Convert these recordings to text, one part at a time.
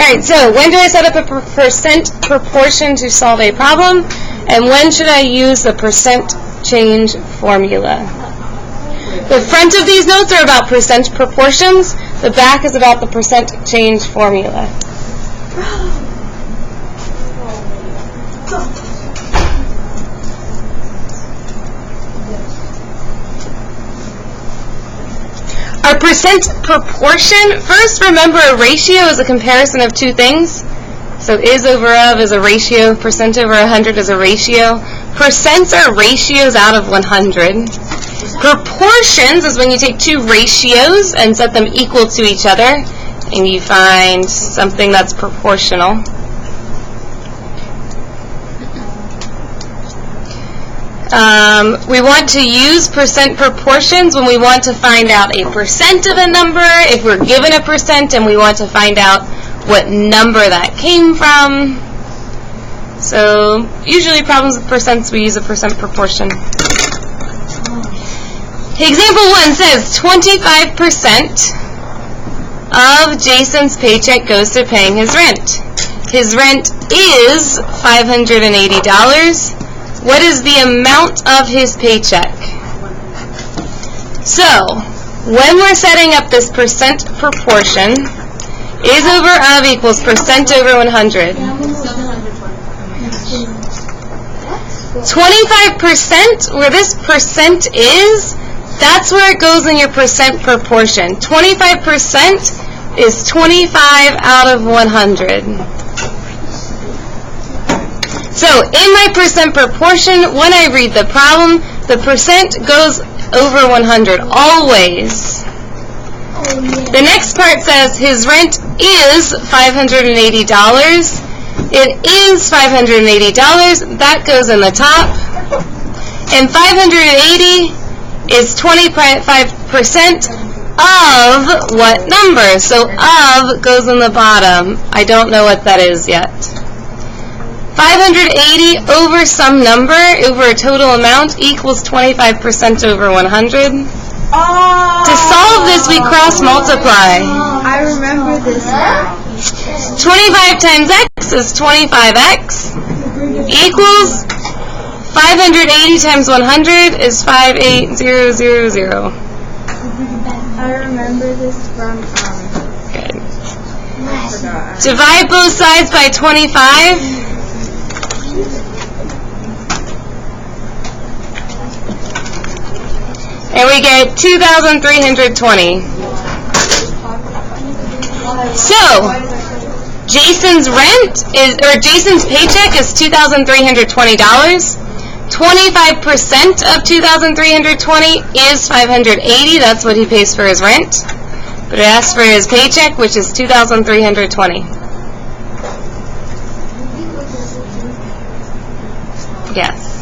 Alright, so when do I set up a percent proportion to solve a problem? And when should I use the percent change formula? The front of these notes are about percent proportions. The back is about the percent change formula. Our percent proportion, first remember a ratio is a comparison of two things. So is over of is a ratio, percent over 100 is a ratio. Percents are ratios out of 100. Proportions is when you take two ratios and set them equal to each other, and you find something that's proportional. We want to use percent proportions when we want to find out a percent of a number, if we're given a percent and we want to find out what number that came from. So usually problems with percents, we use a percent proportion. Example 1 says 25% of Jason's paycheck goes to paying his rent. His rent is $580. What is the amount of his paycheck? So, when we're setting up this percent proportion, is over of equals percent over 100. 25%, where this percent is, that's where it goes in your percent proportion. 25% is 25 out of 100. So, in my percent proportion, when I read the problem, the percent goes over 100, always. The next part says his rent is $580. It is $580. That goes in the top. And 580 is 25% of what number? So, of goes in the bottom. I don't know what that is yet. 580 over some number, over a total amount, equals 25% over 100. To solve this, we cross multiply. I remember this now. 25 times x is 25x equals 580 times 100 is 58000. I remember this from Good. Divide both sides by 25. And we get 2,320. So, Jason's paycheck is $2,320. 25% of 2,320 is 580. That's what he pays for his rent. But it asks for his paycheck, which is 2,320. Yes.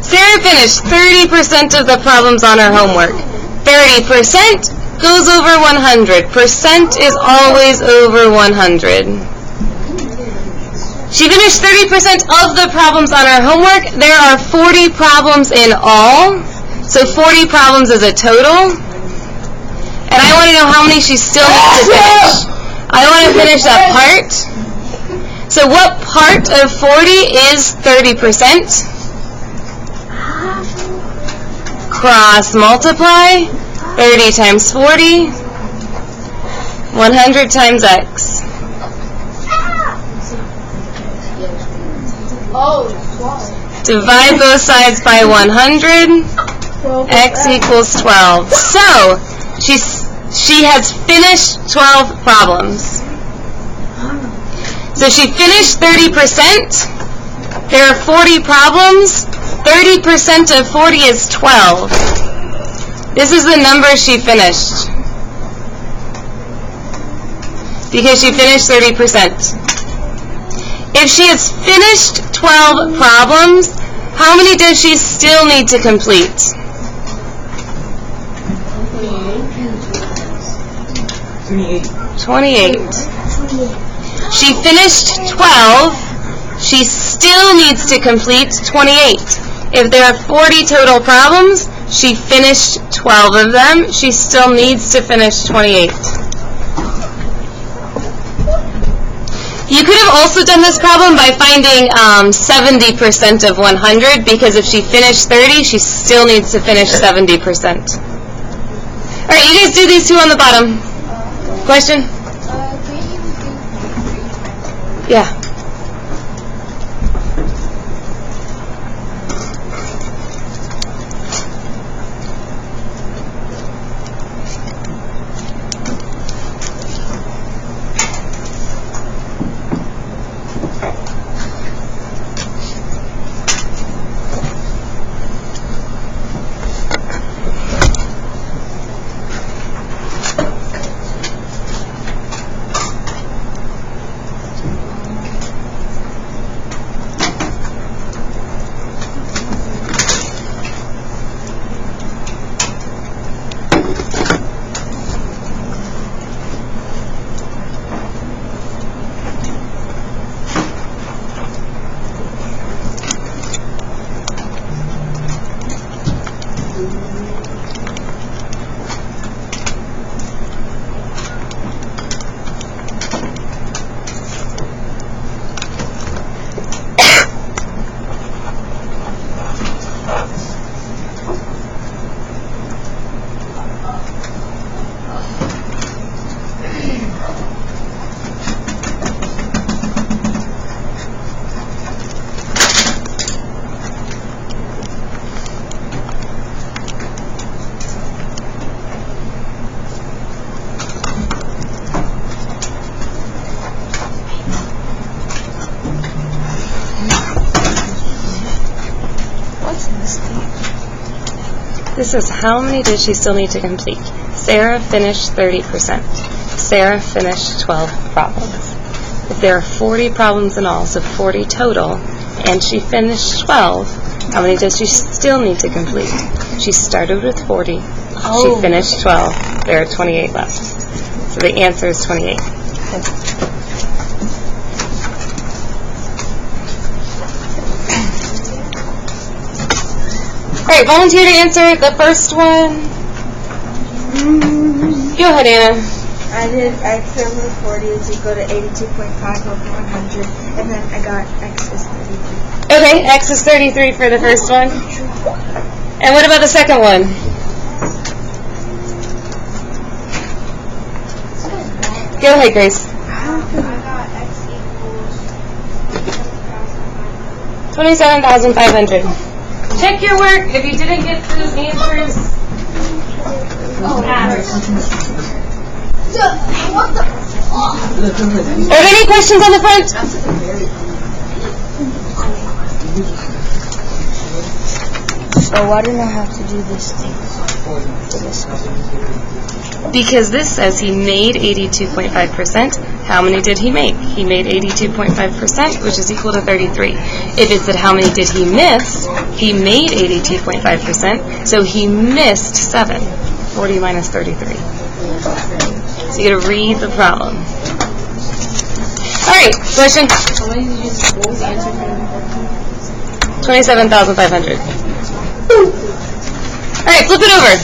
Sarah finished 30% of the problems on her homework. 30% goes over 100. Percent is always over 100. She finished 30% of the problems on her homework. There are 40 problems in all. So 40 problems is a total. And I want to know how many she still needs to finish. I want to finish that part. So what part of 40 is 30%? Cross multiply. 30 times 40. 100 times x. Divide both sides by 100. X equals 12. So, she has finished 12 problems. So she finished 30%. There are 40 problems. 30% of 40 is 12. This is the number she finished. Because she finished 30%. If she has finished 12 problems, how many does she still need to complete? 28. She finished 12. She still needs to complete 28. If there are 40 total problems, she finished 12 of them. She still needs to finish 28. You could have also done this problem by finding 70% of 100, because if she finished 30, she still needs to finish 70%. All right, you guys do these two on the bottom. Question? Yeah. This is how many did she still need to complete? Sarah finished 30%. Sarah finished 12 problems. If there are 40 problems in all, so 40 total, and she finished 12, how many does she still need to complete? She started with 40. She finished 12. There are 28 left. So the answer is 28. Alright, volunteer to answer the first one. Go ahead, Anna. I did x over 40 is equal to 82.5 over 100, and then I got x is 33. Okay, x is 33 for the first one. And what about the second one? Go ahead, Grace. I got x equals 27,500. Check your work. If you didn't get those answers, ask. What the fuck? Are there any questions on the front? So why didn't I have to do this thing for this one? Because this says he made 82.5%. How many did he make? He made 82.5%, which is equal to 33. If it said how many did he miss, he made 82.5%, so he missed 7. 40 minus 33. So you got to read the problem. All right, question? 27,500. All right, flip it over.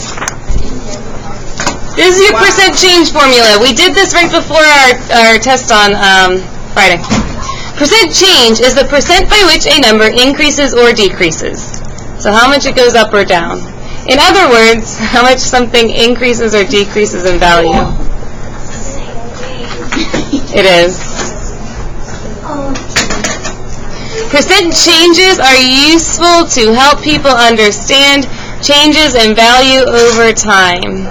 This is your percent change formula. We did this right before our test on Friday. Percent change is the percent by which a number increases or decreases. So how much it goes up or down. In other words, how much something increases or decreases in value. It is. Percent changes are useful to help people understand changes in value over time.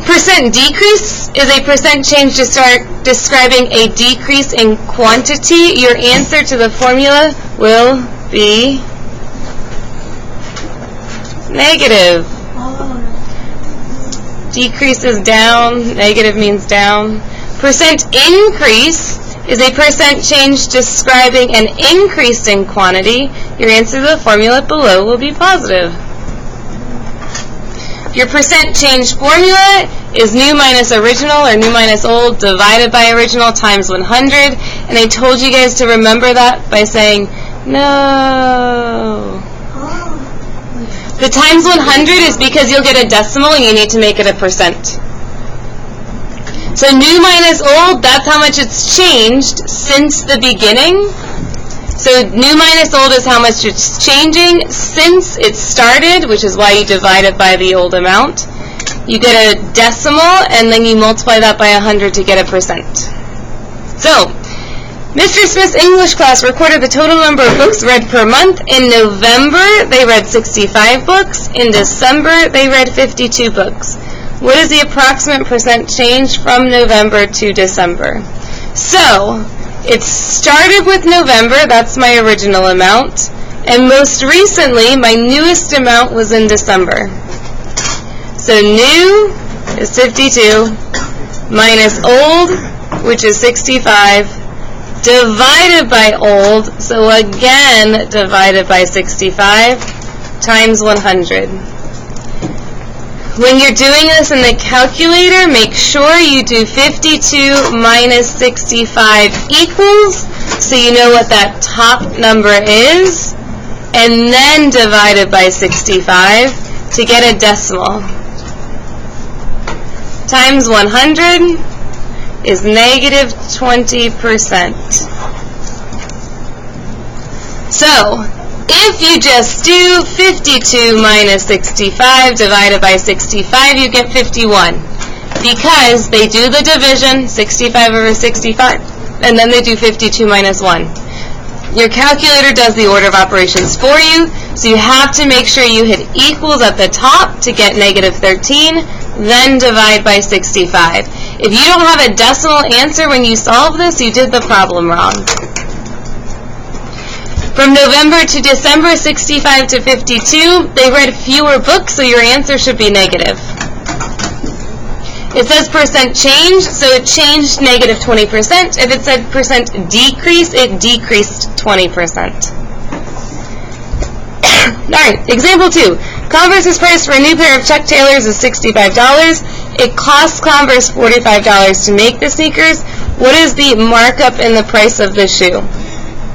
Percent decrease is a percent change describing a decrease in quantity. Your answer to the formula will be negative. Decrease is down, negative means down. Percent increase is a percent change describing an increase in quantity. Your answer to the formula below will be positive. Your percent change formula is new minus original or new minus old divided by original times 100. And I told you guys to remember that by saying no. The times 100 is because you'll get a decimal and you need to make it a percent. So new minus old, that's how much it's changed since the beginning. So new minus old is how much it's changing since it started, which is why you divide it by the old amount. You get a decimal, and then you multiply that by 100 to get a percent. So, Mr. Smith's English class recorded the total number of books read per month. In November, they read 65 books. In December, they read 52 books. What is the approximate percent change from November to December? So, it started with November, that's my original amount, and most recently, my newest amount was in December. So new is 52, minus old, which is 65, divided by old, so again, divided by 65, times 100. When you're doing this in the calculator, make sure you do 52 minus 65 equals, so you know what that top number is, and then divide it by 65 to get a decimal. Times 100 is negative 20%. So, if you just do 52 minus 65 divided by 65, you get 51. Because they do the division, 65 over 65, and then they do 52 minus 1. Your calculator does the order of operations for you, so you have to make sure you hit equals at the top to get negative 13, then divide by 65. If you don't have a decimal answer when you solve this, you did the problem wrong. From November to December, 65 to 52, they read fewer books, so your answer should be negative. It says percent change, so it changed negative 20%. If it said percent decrease, it decreased 20%. Alright, example 2. Converse's price for a new pair of Chuck Taylors is $65. It costs Converse $45 to make the sneakers. What is the markup in the price of the shoe?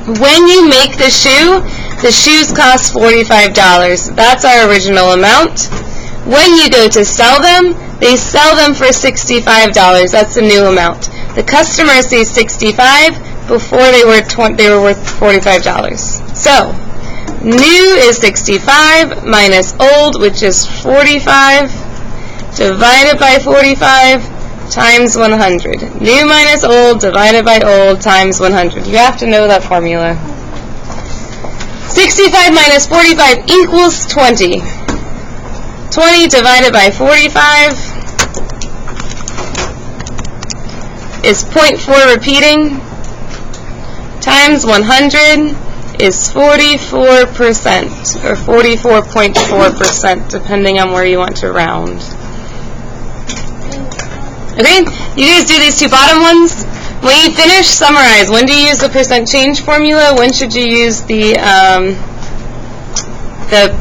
When you make the shoes cost $45. That's our original amount. When you go to sell them, they sell them for $65. That's the new amount. The customer sees 65 before they were worth $45. So, new is 65 minus old, which is 45, divided by 45. Times 100. New minus old divided by old times 100. You have to know that formula. 65 minus 45 equals 20. 20 divided by 45 is 0.4 repeating times 100 is 44% or 44.4% depending on where you want to round. Okay, you guys do these two bottom ones. When you finish, summarize. When do you use the percent change formula? When should you use the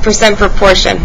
percent proportion?